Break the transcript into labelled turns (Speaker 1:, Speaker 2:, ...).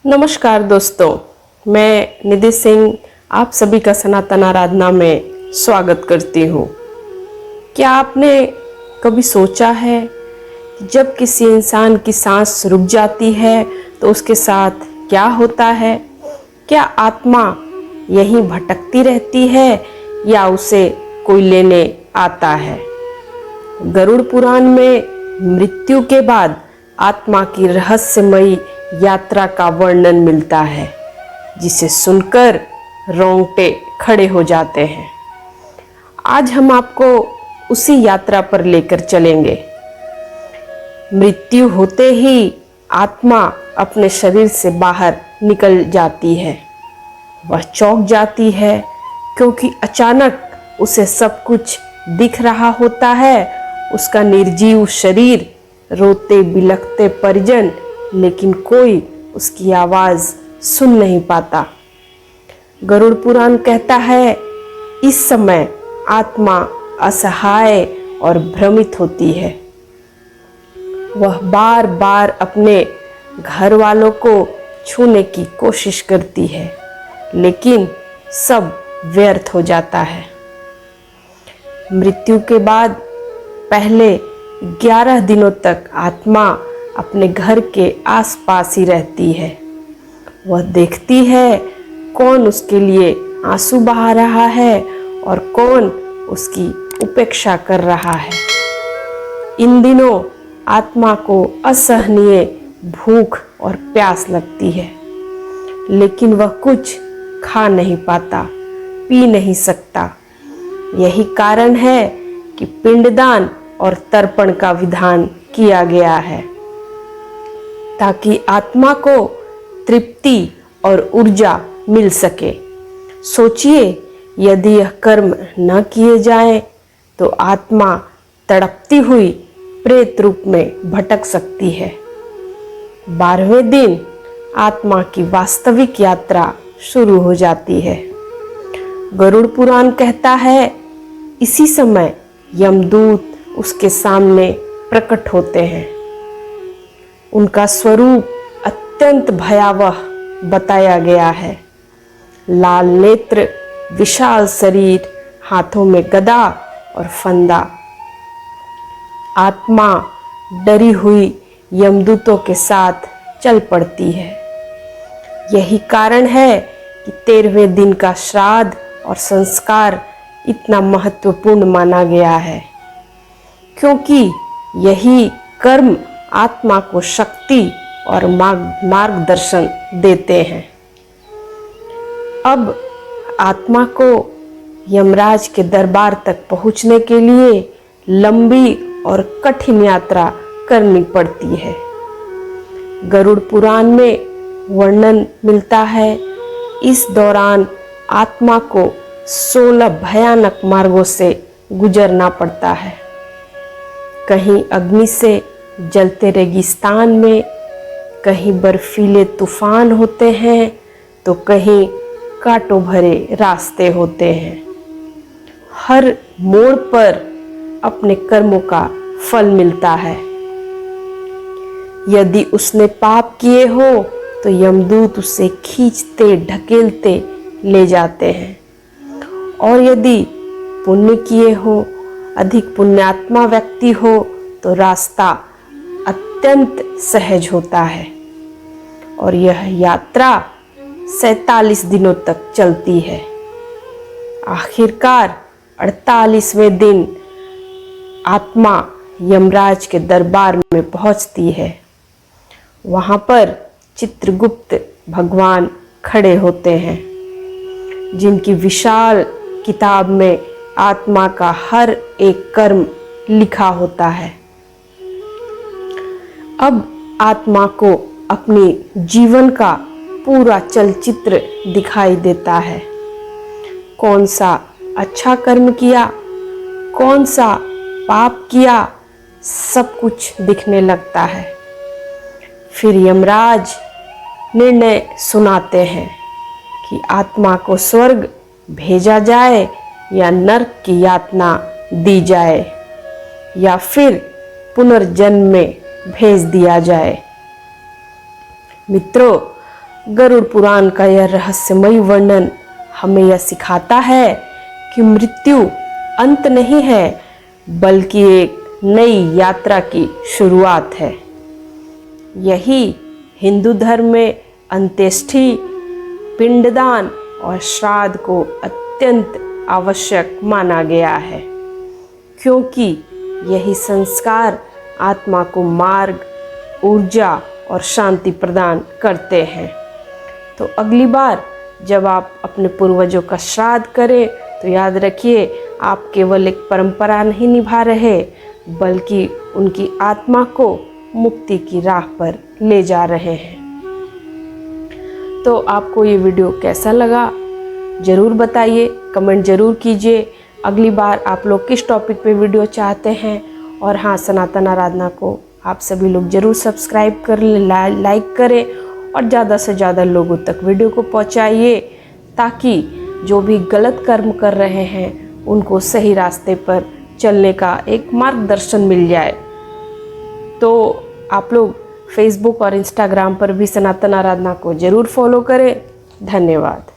Speaker 1: नमस्कार दोस्तों, मैं निधि सिंह आप सभी का सनातन आराधना में स्वागत करती हूँ। क्या आपने कभी सोचा है कि जब किसी इंसान की सांस रुक जाती है तो उसके साथ क्या होता है? क्या आत्मा यहीं भटकती रहती है या उसे कोई लेने आता है? गरुड़ पुराण में मृत्यु के बाद आत्मा की रहस्यमयी यात्रा का वर्णन मिलता है, जिसे सुनकर रोंगटे खड़े हो जाते हैं। आज हम आपको उसी यात्रा पर लेकर चलेंगे। मृत्यु होते ही आत्मा अपने शरीर से बाहर निकल जाती है। वह चौंक जाती है क्योंकि अचानक उसे सब कुछ दिख रहा होता है। उसका निर्जीव शरीर, रोते बिलखते परिजन, लेकिन कोई उसकी आवाज सुन नहीं पाता। गरुड़ पुराण कहता है, इस समय आत्मा असहाय और भ्रमित होती है। वह बार बार अपने घर वालों को छूने की कोशिश करती है, लेकिन सब व्यर्थ हो जाता है। मृत्यु के बाद पहले 11 दिनों तक आत्मा अपने घर के आसपास ही रहती है। वह देखती है कौन उसके लिए आंसू बहा रहा है और कौन उसकी उपेक्षा कर रहा है। इन दिनों आत्मा को असहनीय भूख और प्यास लगती है, लेकिन वह कुछ खा नहीं पाता, पी नहीं सकता। यही कारण है कि पिंडदान और तर्पण का विधान किया गया है, ताकि आत्मा को तृप्ति और ऊर्जा मिल सके। सोचिए, यदि यह कर्म न किए जाए तो आत्मा तड़पती हुई प्रेत रूप में भटक सकती है। 12वें दिन आत्मा की वास्तविक यात्रा शुरू हो जाती है। गरुड़ पुराण कहता है, इसी समय यमदूत उसके सामने प्रकट होते हैं। उनका स्वरूप अत्यंत भयावह बताया गया है। लाल नेत्र, विशाल शरीर, हाथों में गदा और फंदा। आत्मा डरी हुई यमदूतों के साथ चल पड़ती है। यही कारण है कि 13वें दिन का श्राद्ध और संस्कार इतना महत्वपूर्ण माना गया है, क्योंकि यही कर्म आत्मा को शक्ति और मार्गदर्शन देते हैं। अब आत्मा को यमराज के दरबार तक पहुंचने के लिए लंबी और कठिन यात्रा करनी पड़ती है। गरुड़ पुराण में वर्णन मिलता है, इस दौरान आत्मा को 16 भयानक मार्गों से गुजरना पड़ता है। कहीं अग्नि से जलते रेगिस्तान में, कहीं बर्फीले तूफान होते हैं तो कहीं कांटों भरे रास्ते होते हैं। हर मोड़ पर अपने कर्मों का फल मिलता है। यदि उसने पाप किए हो तो यमदूत उसे खींचते ढकेलते ले जाते हैं, और यदि पुण्य किए हो, अधिक पुण्यात्मा व्यक्ति हो, तो रास्ता अत्यंत सहज होता है। और यह यात्रा 47 दिनों तक चलती है। आखिरकार 48वें दिन आत्मा यमराज के दरबार में पहुंचती है। वहां पर चित्रगुप्त भगवान खड़े होते हैं, जिनकी विशाल किताब में आत्मा का हर एक कर्म लिखा होता है। अब आत्मा को अपनी जीवन का पूरा चलचित्र दिखाई देता है। कौन सा अच्छा कर्म किया, कौन सा पाप किया, सब कुछ दिखने लगता है। फिर यमराज निर्णय सुनाते हैं कि आत्मा को स्वर्ग भेजा जाए या नरक की यातना दी जाए, या फिर पुनर्जन्म में भेज दिया जाए। मित्रों, गरुड़ पुराण का यह रहस्यमयी वर्णन हमें यह सिखाता है कि मृत्यु अंत नहीं है, बल्कि एक नई यात्रा की शुरुआत है। यही हिंदू धर्म में अंत्येष्टि, पिंडदान और श्राद्ध को अत्यंत आवश्यक माना गया है, क्योंकि यही संस्कार आत्मा को मार्ग, ऊर्जा और शांति प्रदान करते हैं। तो अगली बार जब आप अपने पूर्वजों का श्राद्ध करें तो याद रखिए, आप केवल एक परंपरा नहीं निभा रहे, बल्कि उनकी आत्मा को मुक्ति की राह पर ले जा रहे हैं। तो आपको ये वीडियो कैसा लगा ज़रूर बताइए, कमेंट ज़रूर कीजिए। अगली बार आप लोग किस टॉपिक पे वीडियो चाहते हैं। और हाँ, सनातन आराधना को आप सभी लोग ज़रूर सब्सक्राइब कर लें, लाइक करें और ज़्यादा से ज़्यादा लोगों तक वीडियो को पहुँचाइए, ताकि जो भी गलत कर्म कर रहे हैं उनको सही रास्ते पर चलने का एक मार्गदर्शन मिल जाए। तो आप लोग फेसबुक और इंस्टाग्राम पर भी सनातन आराधना को ज़रूर फॉलो करें। धन्यवाद।